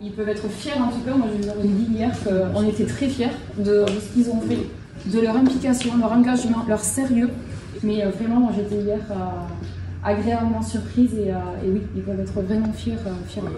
Ils peuvent être fiers, en tout cas, moi je leur ai dit hier qu'on était très fiers de ce qu'ils ont fait, de leur implication, leur engagement, leur sérieux. Mais vraiment, moi j'étais hier agréablement surprise et oui, ils peuvent être vraiment fiers. Ouais, franchement,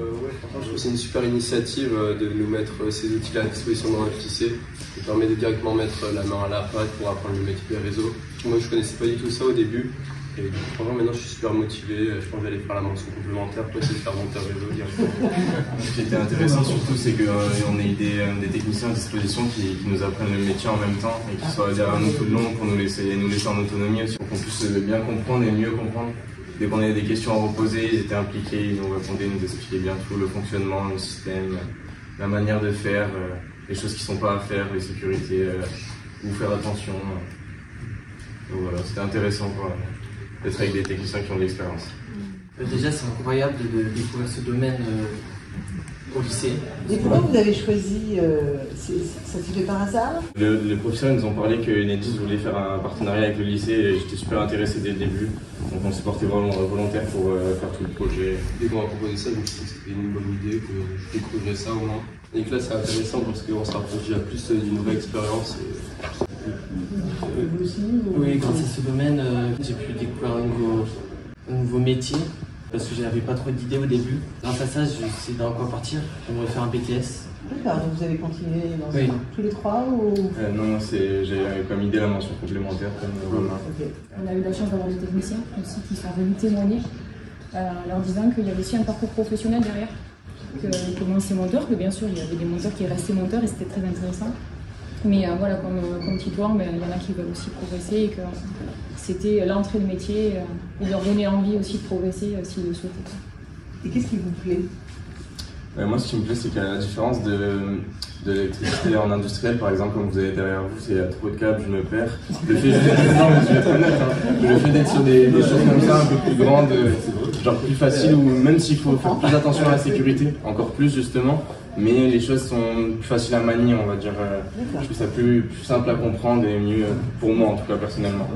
je trouve que c'est une super initiative de nous mettre ces outils-là à disposition dans notre lycée. Ça permet de directement mettre la main à la pâte pour apprendre le métier des réseaux. Moi, je connaissais pas du tout ça au début. Et franchement, maintenant, je suis super motivé. Je pense que j'allais faire la mention complémentaire pour essayer de faire monter un réseau directement. Ce qui était intéressant surtout, c'est qu'on ait des techniciens à disposition qui nous apprennent le métier en même temps et qui soient derrière nous tout le long pour nous laisser en autonomie aussi, pour qu'on puisse bien comprendre et mieux comprendre. Dès qu'on avait des questions à reposer, ils étaient impliqués, ils nous répondaient, ils nous expliquaient bien tout, le fonctionnement, le système, la manière de faire, les choses qui ne sont pas à faire, les sécurités, où faire attention. Donc voilà, c'était intéressant d'être avec des techniciens qui ont de l'expérience. Déjà, c'est incroyable de découvrir ce domaine au lycée. Et pourquoi vous avez choisi, ça s'est fait par hasard? Les professeurs nous ont parlé que Enedis voulait faire un partenariat avec le lycée et j'étais super intéressé dès le début. Donc on s'est porté vraiment volontaire pour faire tout le projet. Dès qu'on m'a proposé ça, je me suis dit que c'était une bonne idée, que je découvrirais ça au moins. Et que là, c'est intéressant parce qu'on se rapproche déjà plus d'une nouvelle expérience. Oui, grâce à ce domaine, j'ai pu découvrir un nouveau métier parce que j'avais pas trop d'idées au début. Grâce à ça, je sais dans quoi partir. J'aimerais faire un BTS. D'accord, donc vous avez continué dans oui. Tous les trois ou... Non, j'ai comme idée la mention complémentaire. Okay. On a eu la chance d'avoir des techniciens aussi qui sont venus témoigner, leur disant qu'il y avait aussi un parcours professionnel derrière. Que moi c'est monteur, que bien sûr il y avait des monteurs qui restaient monteurs et c'était très intéressant. Mais voilà, comme Titouan, il y en a qui veulent aussi progresser et que c'était l'entrée de métier et leur donner envie aussi de progresser s'ils le souhaitaient. Et qu'est-ce qui vous plaît? Moi, ce qui me plaît, c'est qu'à la différence de l'électricité en industriel, par exemple, comme vous avez derrière vous, il y a trop de câbles, je me perds. Le fait d'être sur des choses comme ça, un peu plus grandes, genre plus faciles, ou même s'il faut faire plus attention à la sécurité, encore plus justement, mais les choses sont plus faciles à manier, on va dire. Je trouve ça plus simple à comprendre et mieux pour moi, en tout cas personnellement.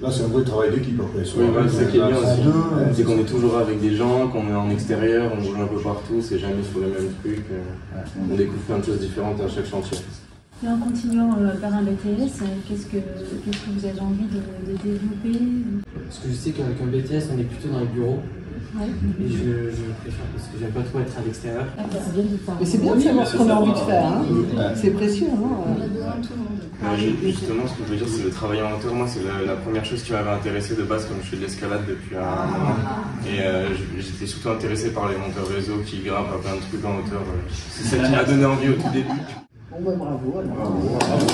Là, c'est un vrai travail d'équipe après. Oui, voilà, c'est ça qui est bien aussi. C'est qu'on est toujours avec des gens, qu'on est en extérieur, on bouge un peu partout, c'est jamais sur les mêmes trucs. On découvre plein de choses différentes à chaque chantier. Et en continuant vers un BTS, qu'est-ce que vous avez envie de développer? Parce que je sais qu'avec un BTS, on est plutôt dans les bureaux. Ouais. Et je préfère parce que j'aime pas trop être à l'extérieur. Mais c'est bien de savoir ce qu'on a envie de faire. Hein. C'est précieux. Hein. Justement, ce que je veux dire, c'est le travail en hauteur. Moi, c'est la première chose qui m'avait intéressé de base, comme je fais de l'escalade depuis un moment. Et j'étais surtout intéressé par les monteurs réseau qui grimpent à plein de trucs en hauteur. C'est ça qui m'a donné envie au tout début. Bon, bah, bravo. Alors. Bravo.